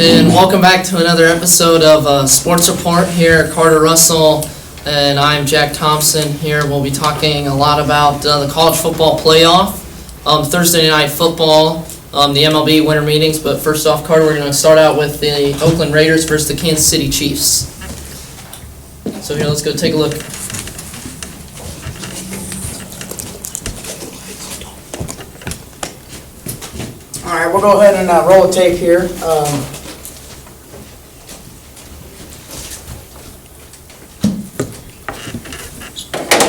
and welcome back to another episode of Sports Report here. Carter Russell and I'm Jack Thompson here. We'll be talking a lot about the college football playoff, Thursday night football, the MLB winter meetings. But first off, Carter, we're going to start out with the Oakland Raiders versus the Kansas City Chiefs. So here, let's go take a look. All right, we'll go ahead and roll the tape here.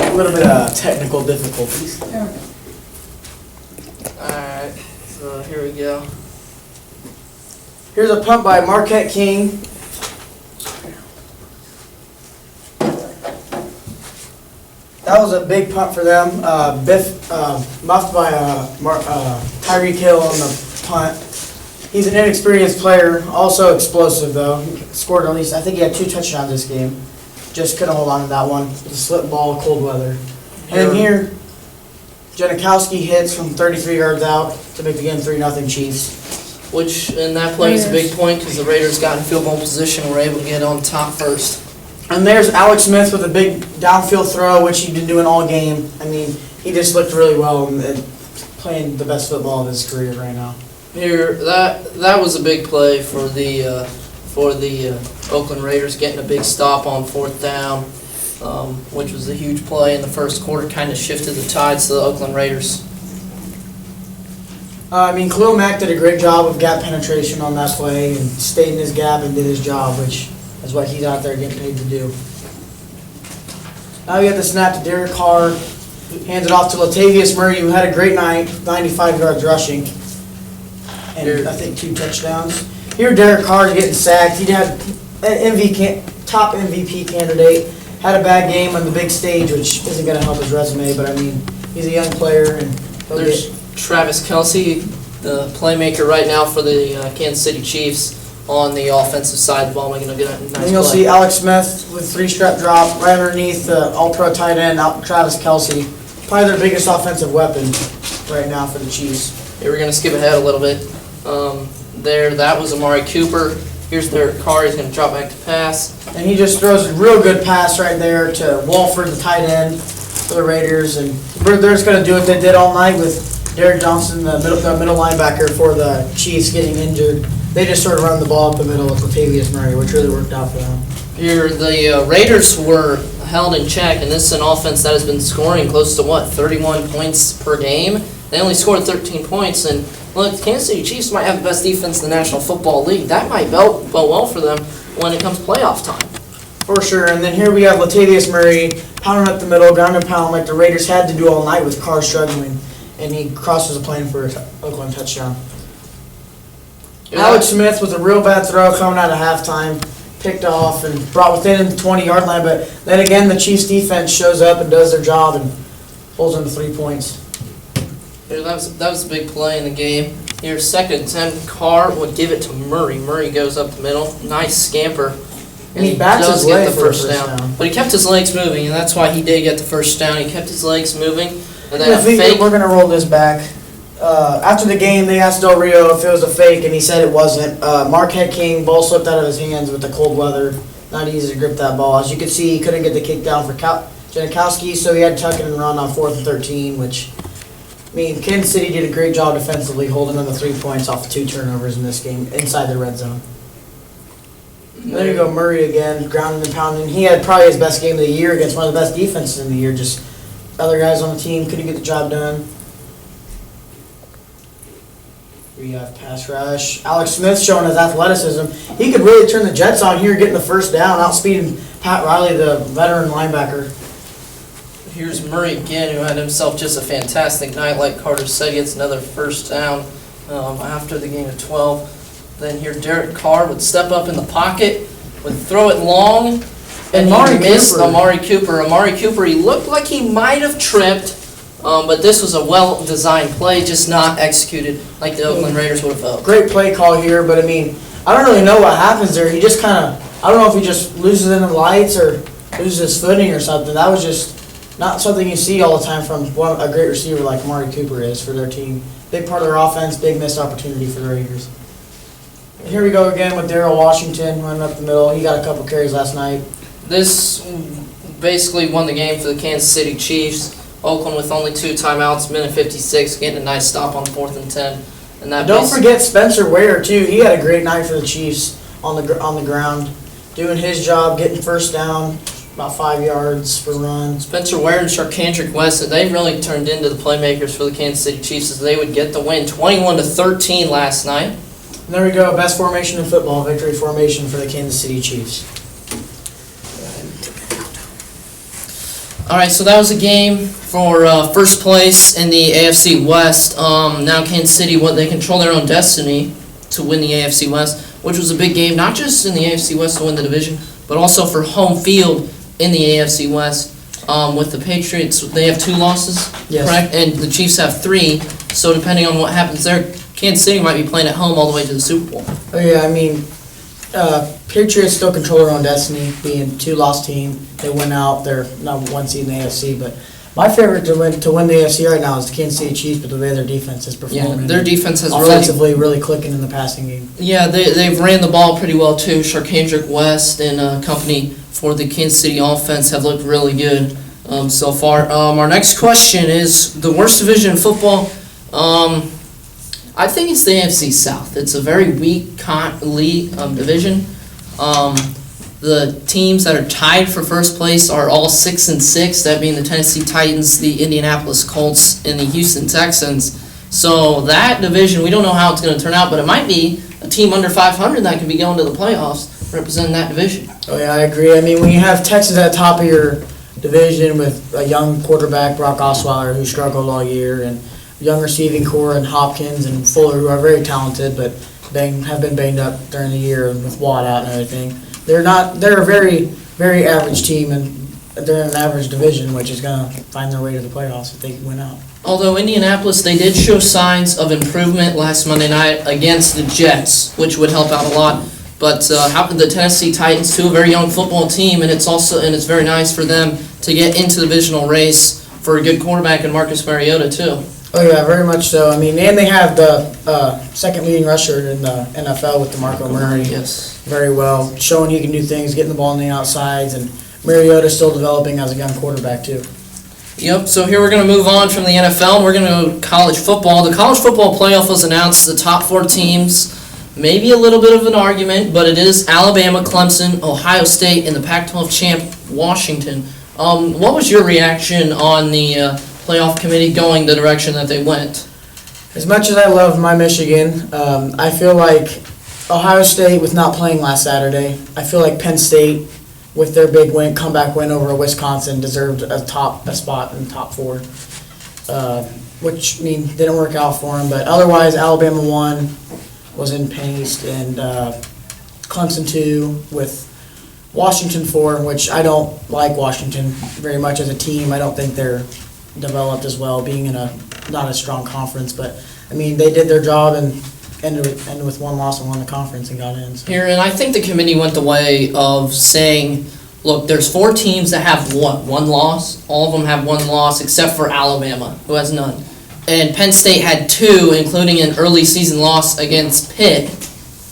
A little bit of technical difficulties. Alright, so here we go. Here's a punt by Marquette King. That was a big punt for them. Muffed by Tyreek Hill on the punt. He's an inexperienced player, also explosive though. He scored at least, I think he had 2 touchdowns this game. Just couldn't hold on to that one. It's a slip ball, cold weather. And here, Janikowski hits from 33 yards out to make the game 3-0 Chiefs. Which, in that play, is a big point because the Raiders got in field goal position and were able to get on top first. And there's Alex Smith with a big downfield throw, which he's been doing all game. I mean, he just looked really well and playing the best football of his career right now. Here, that was a big play for the Oakland Raiders, getting a big stop on 4th down, which was a huge play in the first quarter. Kind of shifted the tides to the Oakland Raiders. Khalil Mack did a great job of gap penetration on that play and stayed in his gap and did his job, which is what he's out there getting paid to do. Now we have the snap to Derek Carr, hands it off to Latavius Murray, who had a great night, 95 yards rushing, and I think 2 touchdowns. Here Derek Carr is getting sacked. He had an top MVP candidate, had a bad game on the big stage, which isn't going to help his resume, but I mean, he's a young player. And there's Travis Kelce, the playmaker right now for the Kansas City Chiefs, on the offensive side of the ball, making a nice play. And you'll see Alex Smith with 3-strap drop right underneath the all-pro tight end, Travis Kelce. Probably their biggest offensive weapon right now for the Chiefs. Here we're going to skip ahead a little bit. That was Amari Cooper. Here's Derek Carr. He's going to drop back to pass. And he just throws a real good pass right there to Walford, the tight end for the Raiders. And they're just going to do what they did all night with Derek Johnson, the middle linebacker for the Chiefs, getting injured. They just sort of run the ball up the middle with Latavius Murray, which really worked out for them. Here, the Raiders were held in check, and this is an offense that has been scoring close to, 31 points per game? They only scored 13 points, and look, the Kansas City Chiefs might have the best defense in the National Football League. That might bode well for them when it comes playoff time. For sure, and then here we have Latavius Murray pounding up the middle, ground and pound like the Raiders had to do all night with Carr struggling, and he crosses a plane for an Oakland touchdown. Yeah. Alex Smith with a real bad throw coming out of halftime, picked off and brought within the 20-yard line, but then again the Chiefs defense shows up and does their job and pulls in the 3 points. Yeah, that was a big play in the game. Here, 2nd and 10, Carr would give it to Murray. Murray goes up the middle, nice scamper, and he backs his leg get the first down. But he kept his legs moving, and that's why he did get the first down. He kept his legs moving, and then we're going to roll this back. After the game, they asked Del Rio if it was a fake, and he said it wasn't. Marquette King, ball slipped out of his hands with the cold weather. Not easy to grip that ball. As you can see, he couldn't get the kick down for Janikowski, so he had to tuck it and run on 4th and 13, which, Kansas City did a great job defensively, holding on the 3 points off 2 turnovers in this game inside the red zone. There you go, Murray again, grounding and pounding. He had probably his best game of the year against one of the best defenses in the year. Just other guys on the team couldn't get the job done. We have pass rush. Alex Smith showing his athleticism. He could really turn the Jets on here, getting the first down, outspeeding Pat Riley, the veteran linebacker. Here's Murray again, who had himself just a fantastic night. Like Carter said, gets another first down after the gain of 12. Then here Derek Carr would step up in the pocket, would throw it long, and he missed Amari Cooper. Amari Cooper, he looked like he might have tripped, but this was a well-designed play, just not executed like the Oakland Raiders would have felt. Great play call here, but I don't really know what happens there. He just I don't know if he just loses in the lights or loses his footing or something. That was just not something you see all the time from a great receiver like Amari Cooper is for their team. Big part of their offense, big missed opportunity for the Raiders. Here we go again with Daryl Washington running up the middle. He got a couple carries last night. This basically won the game for the Kansas City Chiefs. Oakland with only 2 timeouts, minute 56, getting a nice stop on 4th and 10. And that Don't forget Spencer Ware too. He had a great night for the Chiefs on the ground, doing his job, getting first down, about 5 yards for runs. Spencer Ware and Sharkandrick West, they really turned into the playmakers for the Kansas City Chiefs as they would get the win 21-13 last night. And there we go, best formation in football, victory formation for the Kansas City Chiefs. All right, so that was a game for first place in the AFC West. Now Kansas City, they control their own destiny to win the AFC West, which was a big game, not just in the AFC West to win the division, but also for home field in the AFC West. With the Patriots, they have 2 losses, Yes. correct? And the Chiefs have 3, so depending on what happens there, Kansas City might be playing at home all the way to the Super Bowl. Oh yeah, I mean, Patriots still control their own destiny, being 2-loss team. They went out, they're number 1 seed in the AFC, but my favorite to win the AFC right now is the Kansas City Chiefs, but the way their defense is performing. Their defense has offensively really clicking in the passing game. Yeah, they've ran the ball pretty well too. Sharkandrick West and company for the Kansas City offense have looked really good so far. Our next question is the worst division in football. I think it's the AFC South. It's a very weak division. The teams that are tied for first place are all 6-6, that being the Tennessee Titans, the Indianapolis Colts, and the Houston Texans. So that division, we don't know how it's going to turn out, but it might be a team under 500 that can be going to the playoffs representing that division. Oh yeah, I agree. I mean, when you have Texas at the top of your division with a young quarterback, Brock Osweiler, who struggled all year, and young receiving core and Hopkins and Fuller, who are very talented, but have been banged up during the year with Watt out and everything. They're a very, very average team, and they're in an average division, which is going to find their way to the playoffs if they win out. Although Indianapolis, they did show signs of improvement last Monday night against the Jets, which would help out a lot. But how could the Tennessee Titans, too, a very young football team, and it's very nice for them to get into the divisional race for a good quarterback in Marcus Mariota, too. Oh yeah, very much so. I mean, and they have the second leading rusher in the NFL with DeMarco Murray. Yes. Very well, showing he can do things, getting the ball on the outsides, and Mariota's still developing as a young quarterback too. Yep, so here we're going to move on from the NFL, and we're going to go to college football. The college football playoff was announced, the top 4 teams, maybe a little bit of an argument, but it is Alabama, Clemson, Ohio State, and the Pac-12 champ, Washington. What was your reaction on the playoff committee going the direction that they went? As much as I love my Michigan, I feel like Ohio State, with not playing last Saturday, I feel like Penn State, with their big comeback win over Wisconsin, deserved a spot in the top 4. Which, I mean, didn't work out for them, but otherwise Alabama won, was in pace, and Clemson 2 with Washington 4, which I don't like Washington very much as a team. I don't think they're developed as well, being in not a strong conference, but I mean, they did their job and ended with 1 loss and won the conference and got in. So. Here, and I think the committee went the way of saying, look, there's 4 teams that have one loss. All of them have 1 loss except for Alabama, who has none. And Penn State had 2, including an early season loss against Pitt,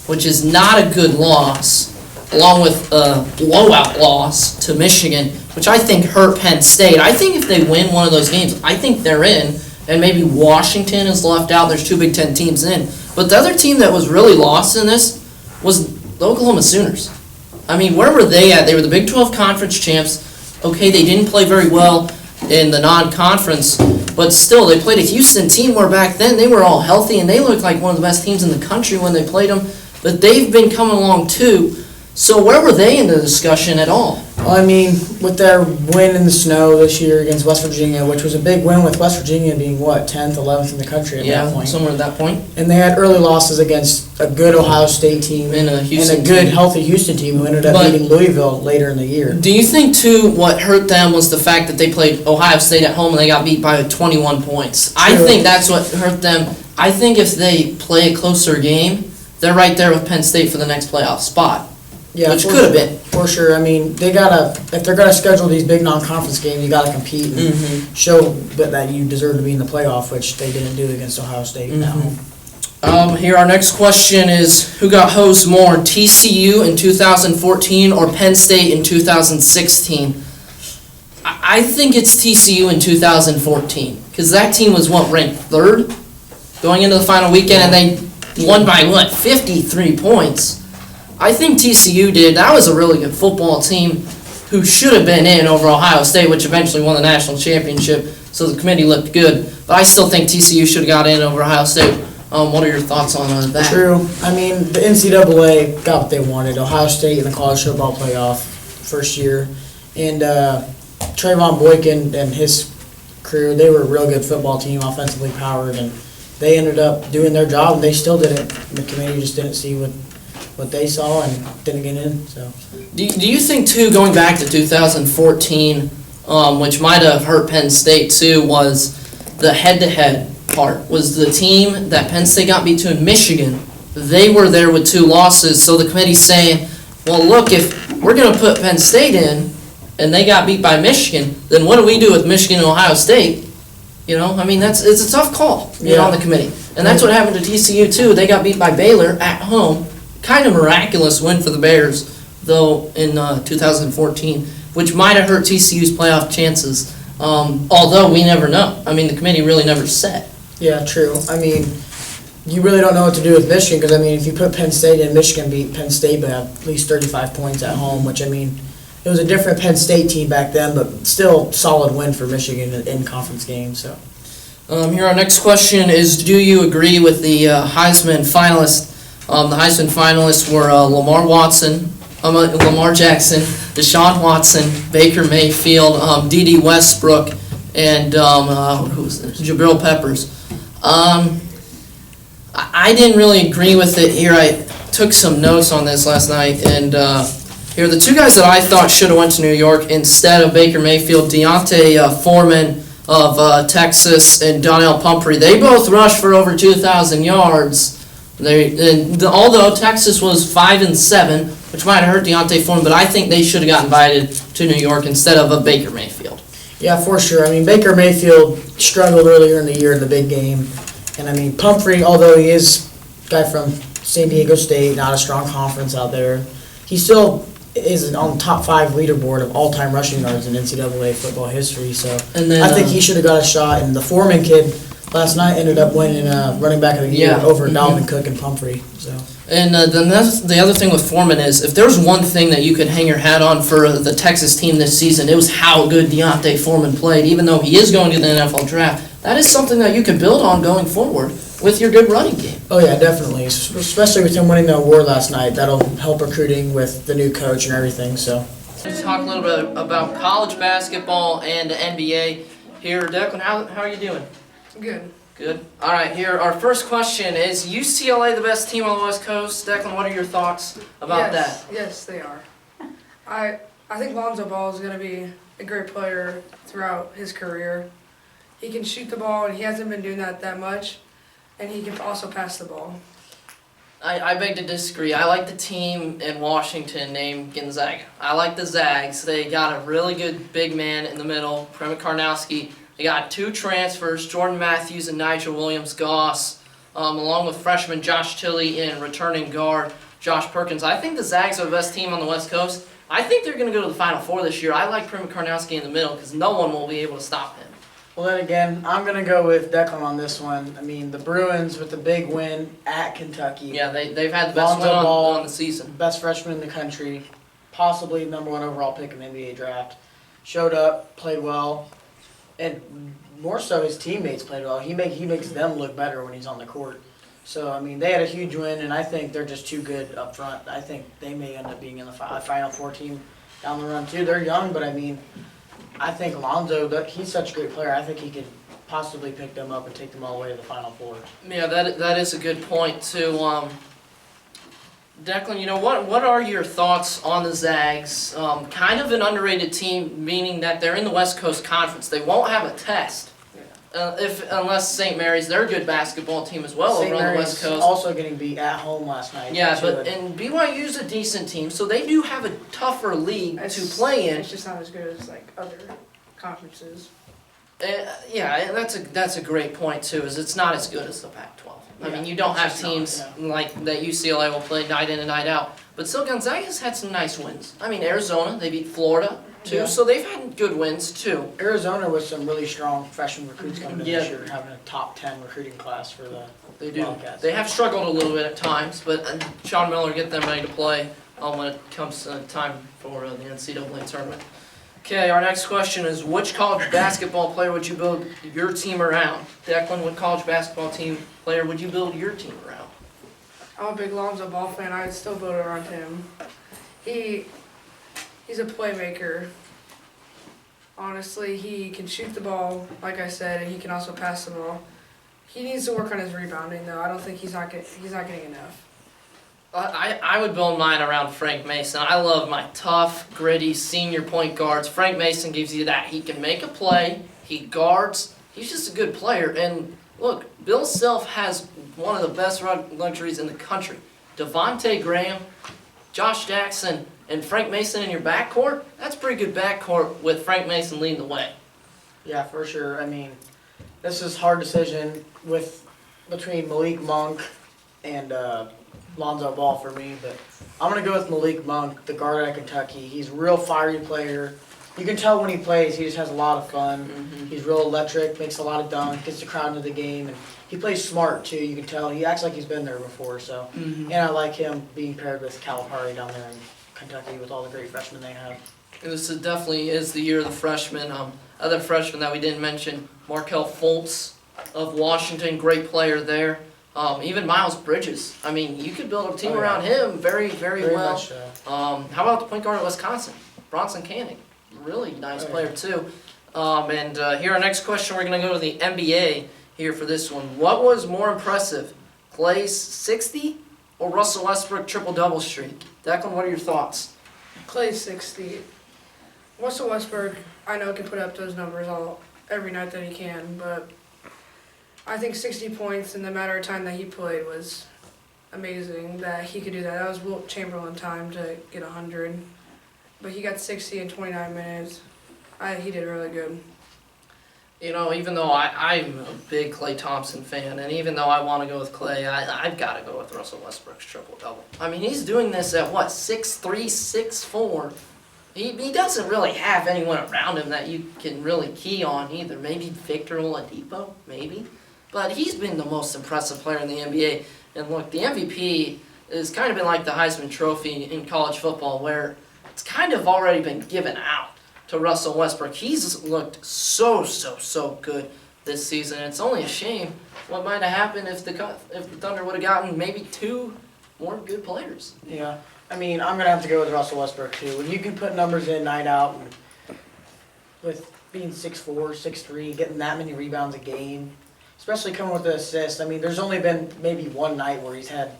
which is not a good loss, along with a blowout loss to Michigan, which I think hurt Penn State. I think if they win one of those games, I think they're in, and maybe Washington is left out. There's 2 Big Ten teams in. But the other team that was really lost in this was the Oklahoma Sooners. I mean, where were they at? They were the Big 12 conference champs. Okay, they didn't play very well in the non-conference, but still, they played a Houston team where back then they were all healthy, and they looked like one of the best teams in the country when they played them. But they've been coming along too. So where were they in the discussion at all? Well, I mean, with their win in the snow this year against West Virginia, which was a big win with West Virginia being, 10th, 11th in the country at that point. Somewhere at that point. And they had early losses against a good Ohio State team And a Houston good, team. healthy Houston team who ended up But- beating Louisville later in the year. Do you think, too, what hurt them was the fact that they played Ohio State at home and they got beat by 21 points? I True. think that's what hurt them. I think if they play a closer game, they're right there with Penn State for the next playoff spot. Yeah, which for could have sure. been. For sure. I mean, if they're gonna schedule these big non-conference games, you gotta compete and show that you deserve to be in the playoff, which they didn't do against Ohio State at home. Here, our next question is, who got hosed more, TCU in 2014 or Penn State in 2016? I think it's TCU in 2014, because that team was, ranked third going into the final weekend, and they won by, 53 points. I think TCU did. That was a really good football team who should have been in over Ohio State, which eventually won the national championship, so the committee looked good. But I still think TCU should have got in over Ohio State. What are your thoughts on that? True. I mean, the NCAA got what they wanted. Ohio State in the college football playoff first year. And Trayvon Boykin and his crew, they were a real good football team, offensively powered, and they ended up doing their job, and they still didn't. The committee just didn't see what they saw and didn't get in. So, Do you think, too, going back to 2014, which might have hurt Penn State, too, was the head-to-head part? Was the team that Penn State got beat to in Michigan, they were there with 2 losses, so the committee's saying, well, look, if we're going to put Penn State in, and they got beat by Michigan, then what do we do with Michigan and Ohio State? I mean, it's a tough call on the committee. And that's what happened to TCU, too. They got beat by Baylor at home. Kind of miraculous win for the Bears, though, in 2014, which might have hurt TCU's playoff chances, although we never know. I mean, the committee really never said. yeah, true. I mean, you really don't know what to do with Michigan because, I mean, if you put Penn State in, Michigan beat Penn State by at least 35 points at home, which, I mean, it was a different Penn State team back then, but still solid win for Michigan in conference games. So, Here, our next question is, do you agree with the Heisman finalists? The Heisman finalists were Lamar Jackson, Deshaun Watson, Baker Mayfield, D.D. Westbrook, and Jabril Peppers. I didn't really agree with it here. I took some notes on this last night, and here, the 2 guys that I thought should have went to New York instead of Baker Mayfield, Deontay Foreman of Texas and Donnell Pumphrey, they both rushed for over 2,000 yards. Although Texas was 5-7, which might have hurt Deontay Foreman, but I think they should have got invited to New York instead of a Baker Mayfield. yeah, for sure. I mean, Baker Mayfield struggled earlier in the year in the big game. And, I mean, Pumphrey, although he is a guy from San Diego State, not a strong conference out there, he still is on the top 5 leaderboard of all-time rushing yards in NCAA football history. So And then, I think he should have got a shot. And the Foreman kid last night ended up winning running back of the year over Dalvin Cook and Pumphrey. So. And then the other thing with Foreman is, if there's one thing that you could hang your hat on for the Texas team this season, it was how good Deontay Foreman played. Even though he is going to the NFL draft, that is something that you can build on going forward with your good running game. Oh yeah, definitely. Especially with him winning the award last night, that'll help recruiting with the new coach and everything. So. Let's talk a little bit about college basketball and the NBA. Here, Declan, how are you doing? Good. Good. All right, here, our first question is, UCLA the best team on the West Coast? Declan, what are your thoughts about that? Yes, they are. I think Lonzo Ball is going to be a great player throughout his career. He can shoot the ball, and he hasn't been doing that much, and he can also pass the ball. I beg to disagree. I like the team in Washington named Gonzaga. I like the Zags. They got a really good big man in the middle, Prema Karnowski. They got 2 transfers, Jordan Matthews and Nigel Williams-Goss, along with freshman Josh Tilley and returning guard Josh Perkins. I think the Zags are the best team on the West Coast. I think they're going to go to the Final Four this year. I like Prema Karnowski in the middle because no one will be able to stop him. Well, then again, I'm going to go with Declan on this one. I mean, the Bruins with the big win at Kentucky. Yeah, they've had the best Lonzo win Ball, on the season. Best freshman in the country, possibly number 1 overall pick in the NBA draft. Showed up, played well, and more so his teammates played well. He makes them look better when he's on the court. So, I mean, they had a huge win, and I think they're just too good up front. I think they may end up being in the Final Four team down the run, too. They're young, but, I mean, I think Lonzo, he's such a great player. I think he could possibly pick them up and take them all the way to the Final Four. Yeah, that is a good point, too. Declan, what are your thoughts on the Zags? Kind of an underrated team, meaning that they're in the West Coast Conference. They won't have a test, unless St. Mary's. They're a good basketball team as well over on the West Coast. Also getting beat at home last night. Yeah, and BYU's a decent team, so they do have a tougher league to play in. It's just not as good as other conferences. Yeah, that's a great point too. Is it's not as good as the Pac-12. I mean, Yeah, you don't it's have just not, teams yeah. like that UCLA will play night in and night out. But still, Gonzaga's had some nice wins. I mean, Arizona, they beat Florida too, Yeah. so they've had good wins too. Arizona with some really strong freshman recruits coming in Yeah. this year, having a top 10 recruiting class for the They do. Wildcats. They have struggled a little bit at times, but Sean Miller get them ready to play when it comes time for the NCAA tournament. Okay, our next question is, which college basketball player would you build your team around? Declan, what college basketball team player would you build your team around? I'm a big Lonzo Ball fan. I'd still build around him. He's a playmaker. Honestly, he can shoot the ball, like I said, and he can also pass the ball. He needs to work on his rebounding, though. I don't think he's not getting enough. I would build mine around Frank Mason. I love my tough, gritty senior point guards. Frank Mason gives you that. He can make a play. He guards. He's just a good player. And look, Bill Self has one of the best luxuries in the country. Devontae Graham, Josh Jackson, and Frank Mason in your backcourt. That's a pretty good backcourt with Frank Mason leading the way. Yeah, for sure. I mean, this is a hard decision between Malik Monk and Lonzo Ball for me, but I'm going to go with Malik Monk, the guard out of Kentucky. He's a real fiery player. You can tell when he plays, he just has a lot of fun. He's real electric, makes a lot of dunks, gets the crowd into the game, and he plays smart too. You can tell he acts like he's been there before. So, and I like him being paired with Calipari down there in Kentucky with all the great freshmen they have. This definitely is the year of the freshmen. Other freshmen that we didn't mention, Markel Fultz of Washington, great player there. Even Miles Bridges. I mean, you could build a team around him very, very well. Much, How about the point guard at Wisconsin, Bronson Canning? Really nice player too. And here our next question, we're going to go to the NBA here for this one. What was more impressive, Clay's 60 or Russell Westbrook triple-double streak? Declan, what are your thoughts? Clay's 60. Russell Westbrook, I know, can put up those numbers every night that he can, but I think 60 points in the matter of time that he played was amazing that he could do that. That was Wilt Chamberlain time to get 100, but he got 60 in 29 minutes. He did really good. You know, even though I'm a big Klay Thompson fan, and even though I want to go with Klay, I've got to go with Russell Westbrook's triple-double. I mean, he's doing this at, 6'3", 6'4". He doesn't really have anyone around him that you can really key on either. Maybe Victor Oladipo, maybe. But he's been the most impressive player in the NBA. And look, the MVP has kind of been like the Heisman Trophy in college football, where it's kind of already been given out to Russell Westbrook. He's looked so good this season. It's only a shame what might have happened if the Thunder would have gotten maybe 2 more good players. Yeah, I mean, I'm going to have to go with Russell Westbrook too. When you can put numbers in night out, and with being 6'4", 6'3", getting that many rebounds a game, especially coming with the assist. I mean, there's only been maybe one night where he's had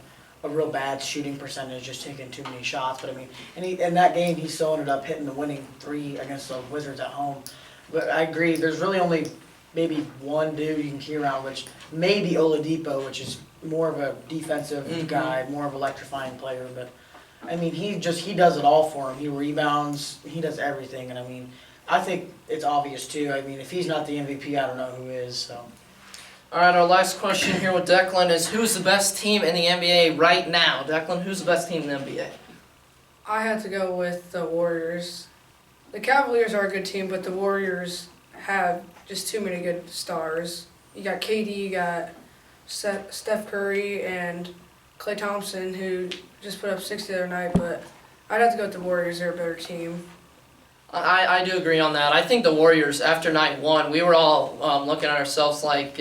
a real bad shooting percentage, just taking too many shots. But I mean, in that game, he still ended up hitting the winning 3 against the Wizards at home. But I agree, there's really only maybe one dude you can key around, which maybe Oladipo, which is more of a defensive guy, more of an electrifying player. But I mean, he does it all for him. He rebounds, he does everything. And I mean, I think it's obvious too. I mean, if he's not the MVP, I don't know who is. So. All right, our last question here with Declan is, who's the best team in the NBA right now? Declan, who's the best team in the NBA? I had to go with the Warriors. The Cavaliers are a good team, but the Warriors have just too many good stars. You got KD, you got Steph Curry, and Klay Thompson, who just put up 60 the other night, but I'd have to go with the Warriors. They're a better team. I do agree on that. I think the Warriors, after night 1, we were all looking at ourselves like,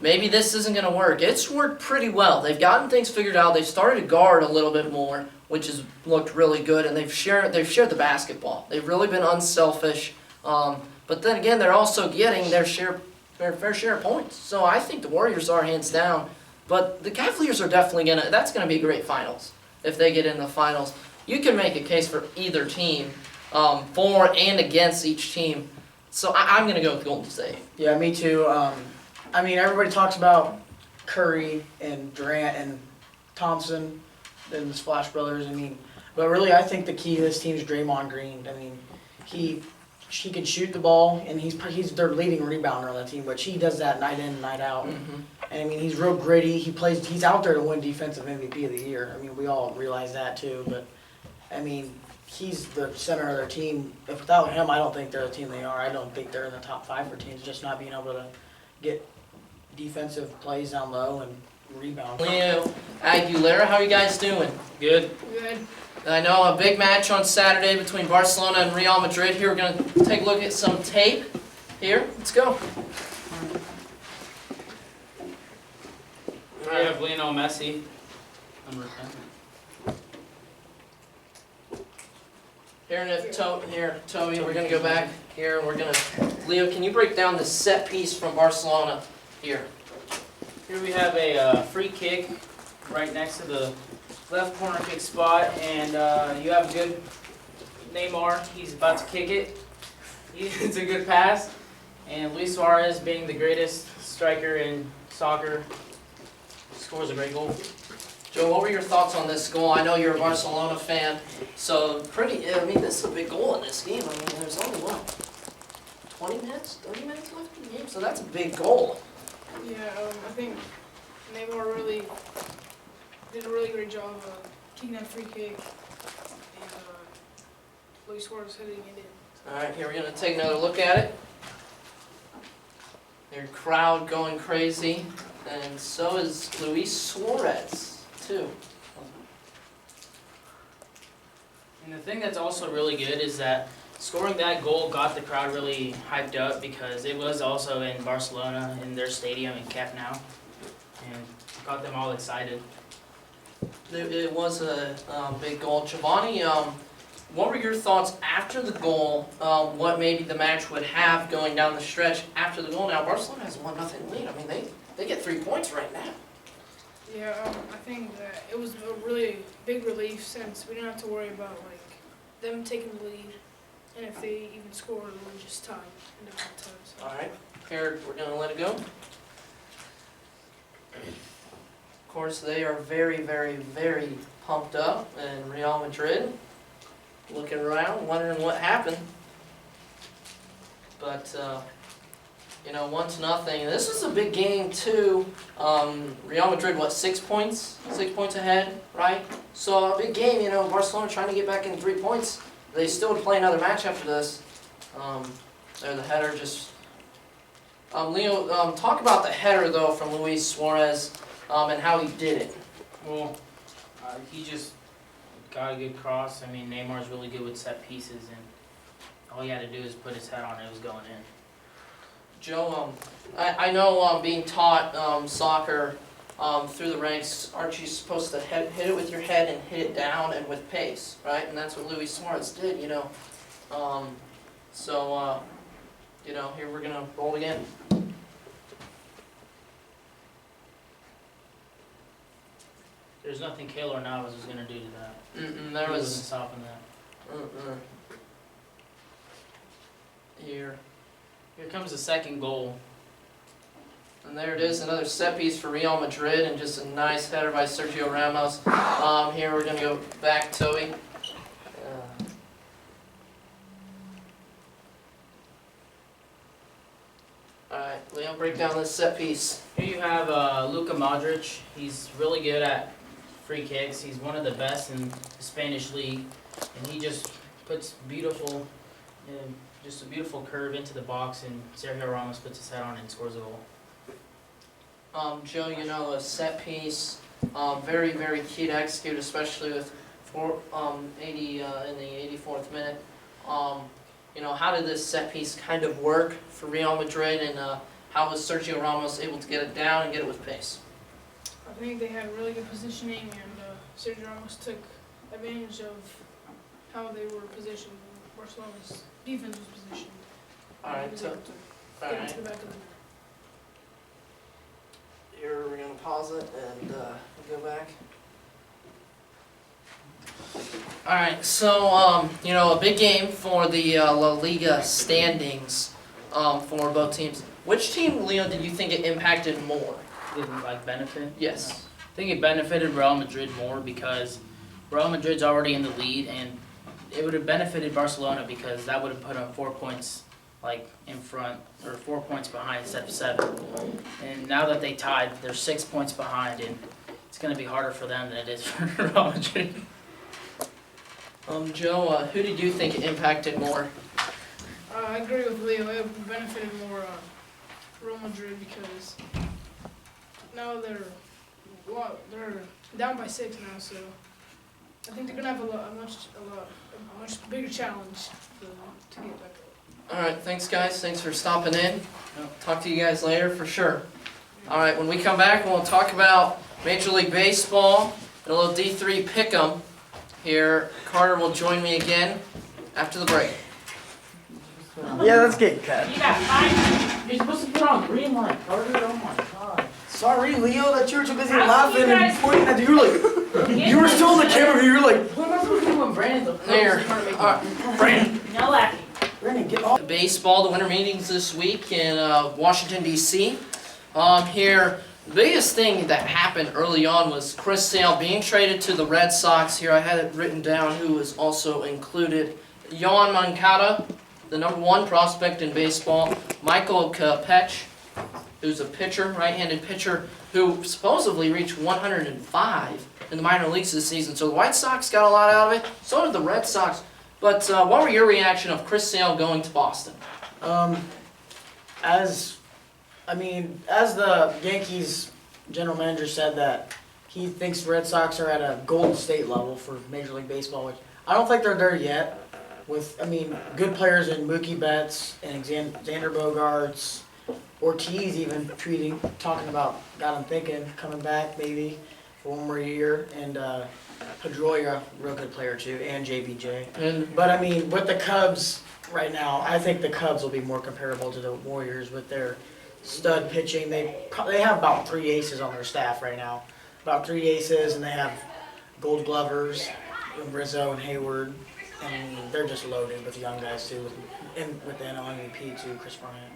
maybe this isn't going to work. It's worked pretty well. They've gotten things figured out. They've started to guard a little bit more, which has looked really good, and they've shared the basketball. They've really been unselfish. But then again, they're also getting their fair share of points. So I think the Warriors are hands down. But the Cavaliers are definitely that's going to be great finals if they get in the finals. You can make a case for either team, for and against each team. So I'm going to go with Golden State. Yeah, me too. I mean, everybody talks about Curry and Durant and Thompson and the Splash Brothers. I mean, but really, I think the key to this team is Draymond Green. I mean, he can shoot the ball, and he's their leading rebounder on the team, which he does that night in and night out. And I mean, he's real gritty. He's out there to win Defensive MVP of the Year. I mean, we all realize that too. But I mean, he's the center of their team. If without him, I don't think they're the team they are. I don't think they're in the top 5 for teams. Just not being able to get defensive plays down low and rebound. Leo Aguilera, how are you guys doing? Good. Good. I know a big match on Saturday between Barcelona and Real Madrid. Here we're going to take a look at some tape. Here, let's go. We have Lionel Messi, number 10. Here, Toby, we're going to go back here. And we're going to, Leo, can you break down the set piece from Barcelona here? Here we have a free kick right next to the left corner kick spot, and you have good Neymar. He's about to kick it. It's a good pass, and Luis Suarez, being the greatest striker in soccer, scores a great goal. Joe, what were your thoughts on this goal? I know you're a Barcelona fan, so I mean, this is a big goal in this game. I mean, there's only, 20 minutes, 30 minutes left in the game, so that's a big goal. Yeah, I think Neymar really did a really great job kicking that free kick, and Luis Suarez hitting it in. All right, here we're going to take another look at it. Their crowd going crazy, and so is Luis Suarez, too. And the thing that's also really good is that scoring that goal got the crowd really hyped up, because it was also in Barcelona, in their stadium in Camp Nou, and got them all excited. It was a big goal. Giovanni, what were your thoughts after the goal, what maybe the match would have going down the stretch after the goal? Now, Barcelona has a 1-0 lead. I mean, they get 3 points right now. Yeah, I think that it was a really big relief, since we didn't have to worry about them taking the lead, and if they even scored, we were just tied in the halftime. So. All right, here, we're going to let it go. Of course, they are very, very, very pumped up, and Real Madrid looking around, wondering what happened. But, 1-0. This is a big game, too. Real Madrid, 6 points? 6 points ahead, right? So a big game, Barcelona trying to get back in 3 points. They still would play another match after this. There, the header just... Leo, talk about the header, though, from Luis Suarez, and how he did it. Well, he just got a good cross. I mean, Neymar's really good with set pieces, and all he had to do is put his head on it, it was going in. Joe, I know being taught soccer through the ranks, aren't you supposed to hit it with your head and hit it down and with pace, right? And that's what Luis Suarez did, here we're going to roll again. There's nothing Keylor Navas was going to do to that. There He wasn't was... stopping that. Here. Here comes the second goal. And there it is, another set piece for Real Madrid, and just a nice header by Sergio Ramos. Here we're going to go back, Toby. Alright, Leo, break down this set piece. Here you have Luka Modric. He's really good at free kicks. He's one of the best in the Spanish league, and he just puts just a beautiful curve into the box, and Sergio Ramos puts his head on it and scores a goal. Joe, a set piece, very, very key to execute, especially with 80 in the 84th minute. How did this set piece kind of work for Real Madrid, and how was Sergio Ramos able to get it down and get it with pace? I think they had really good positioning, and Sergio Ramos took advantage of how they were positioned. Barcelona's defense was positioned. Alright, He was so, able to get into the back of the net. here we're going to pause it and go back. Alright, so, a big game for the La Liga standings for both teams. Which team, Leo, did you think it impacted more? Didn't benefit? Yes. I think it benefited Real Madrid more, because Real Madrid's already in the lead, and it would have benefited Barcelona because that would have put them 4 points like in front, or 4 points behind instead of 7. And now that they tied, they're 6 points behind, and it's going to be harder for them than it is for Real Madrid. Joe, who did you think impacted more? I agree with Leo. It benefited more Real Madrid because now they're down by 6 now, so I think they're gonna have a much bigger challenge to get back up. All right, thanks guys. Thanks for stopping in. Talk to you guys later for sure. All right, when we come back, we'll talk about Major League Baseball and a little D3 pick'em here. Carter will join me again after the break. Yeah, that's getting cut. You got 5. You're supposed to put on green light, Carter. Oh my God. Sorry, Leo, that you were too busy How laughing you guys- and pointing at you. You were like, you were still in the camera. You were like, What am I supposed to do when Brandon's up There. Brandon. No laughing. Brandon, get off. Baseball, the winter meetings this week in Washington, D.C. Here, the biggest thing that happened early on was Chris Sale being traded to the Red Sox. Here I had it written down who was also included. Yoan Moncada, the #1 prospect in baseball. Michael Kopech, who's a pitcher, right-handed pitcher, who supposedly reached 105 in the minor leagues this season. So the White Sox got a lot out of it. So did the Red Sox. But what were your reaction of Chris Sale going to Boston? As the Yankees general manager said that he thinks the Red Sox are at a Golden State level for Major League Baseball, which I don't think they're there yet. With, good players in Mookie Betts and Xander Bogaerts, Ortiz even talking about, got him thinking, coming back maybe for one more year, and Pedroia, real good player too, and JBJ. And But with the Cubs right now, I think the Cubs will be more comparable to the Warriors with their stud pitching. They have about 3 aces on their staff right now, about 3 aces, and they have Gold Glovers, Rizzo and Hayward. They're just loaded with young guys too, with the NL MVP too, Chris Bryant.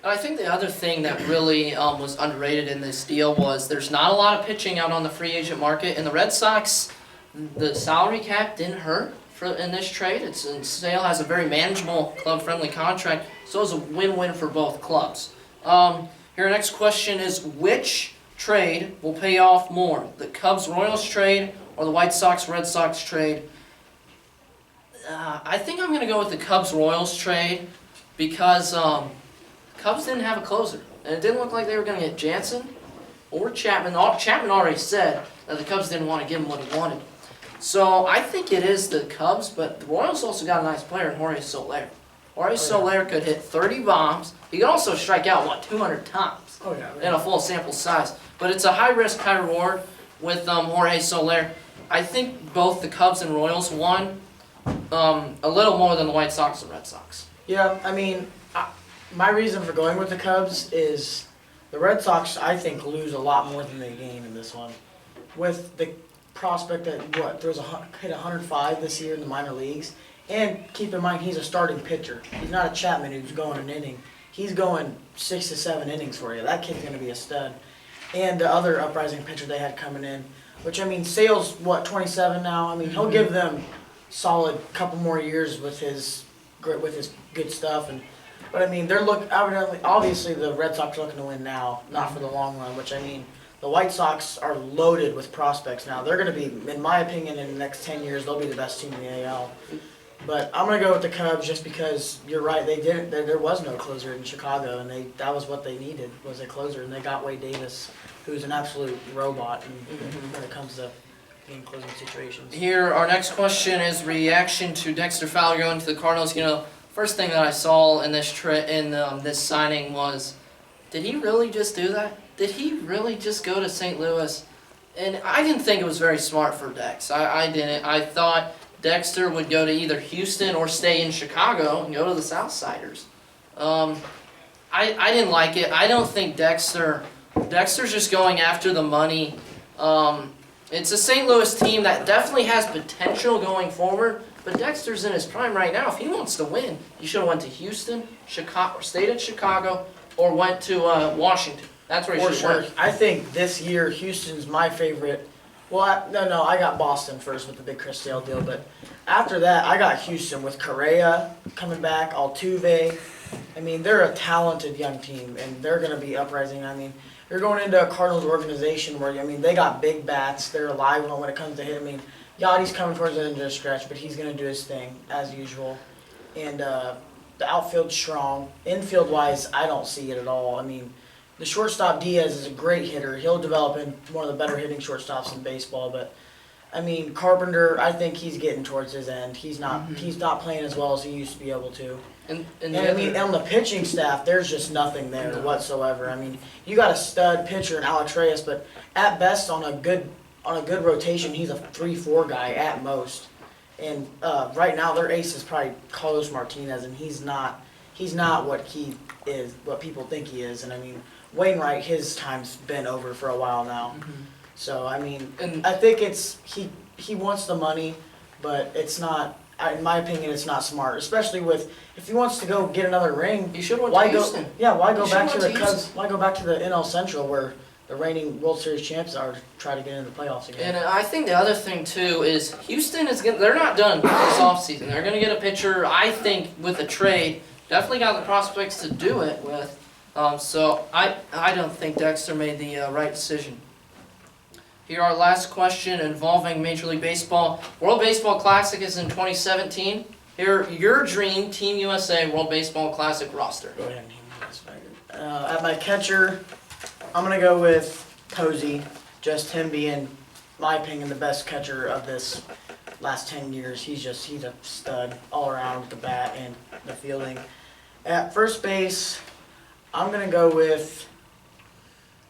I think the other thing that really was underrated in this deal was there's not a lot of pitching out on the free agent market, and the Red Sox, the salary cap didn't hurt in this trade. And Sale has a very manageable, club-friendly contract, so it's a win-win for both clubs. Here, our next question is, which trade will pay off more, the Cubs-Royals trade or the White Sox-Red Sox trade? I think I'm going to go with the Cubs-Royals trade because Cubs didn't have a closer, and it didn't look like they were going to get Jansen or Chapman. Chapman already said that the Cubs didn't want to give him what he wanted. So I think it is the Cubs, but the Royals also got a nice player in Jorge Soler. Jorge Soler could hit 30 bombs. He could also strike out, 200 times Oh yeah. in a full sample size. But it's a high risk, high reward with Jorge Soler. I think both the Cubs and Royals won a little more than the White Sox and Red Sox. Yeah, my reason for going with the Cubs is the Red Sox, I think, lose a lot more than they gain in this one. With the prospect that, hit 105 this year in the minor leagues. And keep in mind, he's a starting pitcher. He's not a Chapman who's going an inning. He's going 6 to 7 innings for you. That kid's going to be a stud. And the other uprising pitcher they had coming in, which, Sale's, 27 now? He'll give them solid couple more years with his good stuff. But obviously the Red Sox are looking to win now, not for the long run, which the White Sox are loaded with prospects now. They're going to be, in my opinion, in the next 10 years, they'll be the best team in the AL. But I'm going to go with the Cubs just because you're right, there was no closer in Chicago, and that was what they needed, was a closer, and they got Wade Davis, who's an absolute robot when it comes to game closing situations. Here, our next question is reaction to Dexter Fowler going to the Cardinals. First thing that I saw in this this signing was, did he really just do that? Did he really just go to St. Louis? And I didn't think it was very smart for Dex. I didn't. I thought Dexter would go to either Houston or stay in Chicago and go to the Southsiders. I didn't like it. I don't think Dexter's just going after the money. It's a St. Louis team that definitely has potential going forward, but Dexter's in his prime right now. If he wants to win, he should have went to Houston, Chicago, stayed in Chicago, or went to Washington. That's where he For should sure. went. I think this year Houston's my favorite. Well, I got Boston first with the big Chris Sale deal, but after that I got Houston with Correa coming back, Altuve, I mean, they're a talented young team, and they're going to be uprising. I mean, you're going into a Cardinals organization where, I mean, they got big bats. They're alive when it comes to hit. I mean, Yachty's coming towards the end of the stretch, but he's going to do his thing, as usual. And the outfield's strong. Infield-wise, I don't see it at all. I mean, the shortstop Diaz is a great hitter. He'll develop in one of the better hitting shortstops in baseball, but I mean, Carpenter, I think he's getting towards his end. He's not playing as well as he used to be able to. And And the I mean, other, on the pitching staff, there's just nothing there No. whatsoever. I mean, you got a stud pitcher in Alex Reyes, but at best on a good rotation, he's a 3-4 guy at most. And right now, their ace is probably Carlos Martinez, and he's not what he is, what people think he is. And I mean, Wainwright, his time's been over for a while now. So I mean, and I think it's he wants the money, but it's not. In my opinion, it's not smart, especially with if he wants to go get another ring. you should have went Why to go? Houston. Yeah, why go You back to should've the went to Cubs? Why go back to the NL Central where the reigning World Series champs are to try to get into the playoffs again? And I think the other thing too is Houston is they're not done this offseason. They're going to get a pitcher, I think, with a trade. Definitely got the prospects to do it with. So I don't think Dexter made the right decision. Here, our last question involving Major League Baseball. World Baseball Classic is in 2017. Here, your dream Team USA World Baseball Classic roster. Go ahead and hand me this back. At my catcher, I'm gonna go with Posey. Just him being, my opinion, the best catcher of this last 10 years. He's a stud all around with the bat and the fielding. At first base, I'm gonna go with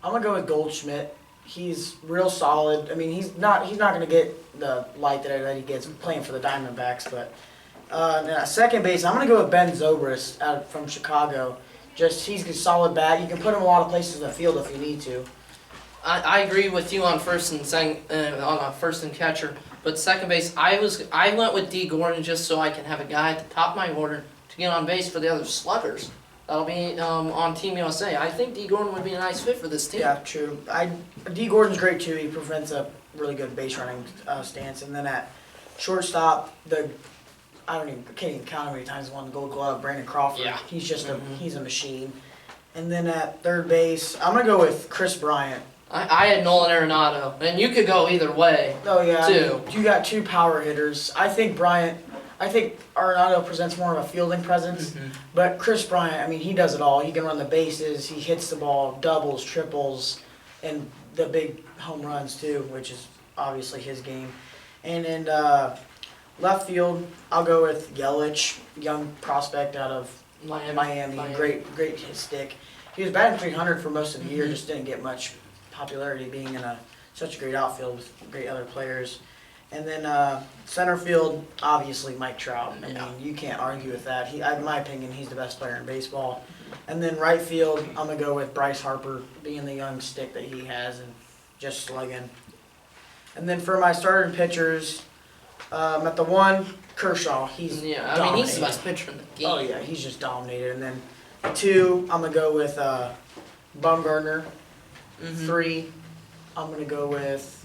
Goldschmidt. He's real solid. I mean, he's not gonna get the light that he gets playing for the Diamondbacks, but at second base, I'm gonna go with Ben Zobrist out from Chicago. He's a solid bat. You can put him a lot of places in the field if you need to. I agree with you on first and catcher, but second base, I went with D. Gordon just so I can have a guy at the top of my order to get on base for the other sluggers. That'll be on Team USA. I think D. Gordon would be a nice fit for this team. Yeah, true. D. Gordon's great too. He prevents a really good base running stance. And then at shortstop, I can't even count how many times he won the Gold Glove. Brandon Crawford. Yeah. He's just he's a machine. And then at third base, I'm gonna go with Chris Bryant. I had Nolan Arenado, and you could go either way. Oh yeah, Two. you got two power hitters. I think Arenado presents more of a fielding presence, but Chris Bryant, I mean, he does it all. He can run the bases, he hits the ball, doubles, triples, and the big home runs too, which is obviously his game. And in left field, I'll go with Yelich, young prospect out of Miami. Great hit stick. He was batting .300 for most of the year, just didn't get much popularity being in such a great outfield with great other players. And then center field, obviously Mike Trout. I mean, you can't argue with that. In my opinion, he's the best player in baseball. And then right field, I'm gonna go with Bryce Harper, being the young stick that he has and just slugging. And then for my starting pitchers, at the one, Kershaw. He's I mean, dominated. he's the best pitcher in the game. Oh yeah, he's just dominated. And then 2, I'm gonna go with Bumgarner. 3, I'm gonna go with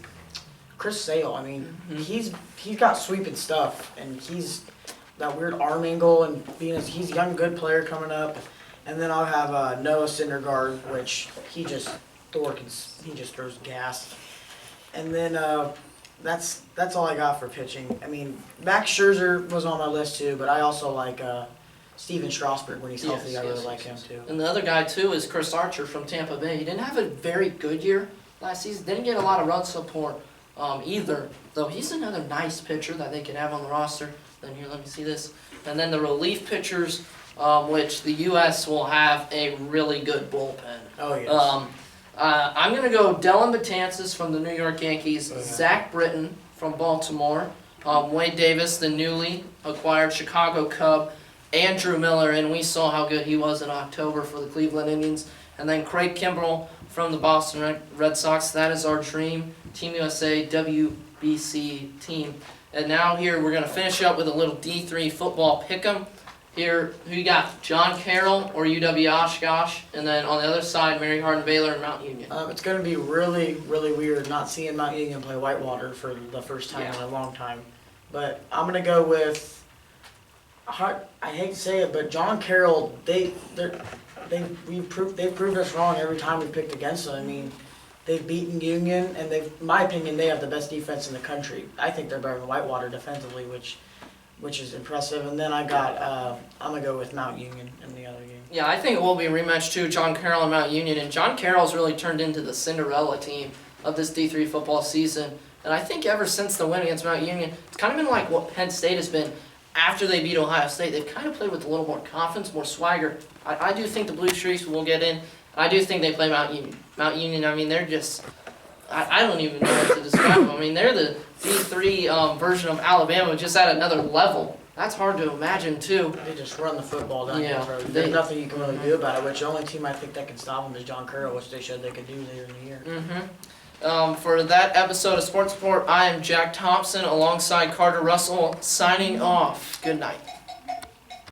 Chris Sale. I mean, he's got sweeping stuff, and he's that weird arm angle, and he's a young good player coming up. And then I'll have Noah Syndergaard, which he just throws gas. And then that's all I got for pitching. I mean, Max Scherzer was on my list too, but I also like Steven Strasburg when he's healthy. I really like him too. And the other guy too is Chris Archer from Tampa Bay. He didn't have a very good year last season. Didn't get a lot of run support either. Though he's another nice pitcher that they could have on the roster. Then here, let me see this. And then the relief pitchers, which the U.S. will have a really good bullpen. Oh yes. I'm going to go Dellin Betances from the New York Yankees, Oh, yeah. Zach Britton from Baltimore, Wade Davis, the newly acquired Chicago Cub, Andrew Miller, and we saw how good he was in October for the Cleveland Indians, and then Craig Kimbrell from the Boston Red Sox. That is our dream Team USA WBC team. And now here we're going to finish up with a little D3 football pick'em. Here, who you got? John Carroll or UW Oshkosh? And then on the other side, Mary Hardin Baylor and Mount Union. It's going to be really, really weird not seeing Mount Union play Whitewater for the first time in a long time. But I'm going to go with I hate to say it, but John Carroll, they've proved us wrong every time we picked against them. I mean, they've beaten Union, and in my opinion, they have the best defense in the country. I think they're better than Whitewater defensively, which is impressive. And then I'm gonna go with Mount Union in the other game. Yeah, I think it will be a rematch too, John Carroll and Mount Union. And John Carroll's really turned into the Cinderella team of this D3 football season. And I think ever since the win against Mount Union, it's kind of been like what Penn State has been after they beat Ohio State. They've kind of played with a little more confidence, more swagger. I do think the Blue Streaks will get in. I do think they play Mount Union. Mount Union, I mean, they're just, I don't even know what to describe them. I mean, they're the D3 version of Alabama, just at another level. That's hard to imagine, too. They just run the football down Yeah, your throat. they- There's nothing you can really do about it, which the only team I think that can stop them is John Carroll, which they showed they could do later in the year. For that episode of Sports Report, I am Jack Thompson alongside Carter Russell, signing off. Good night.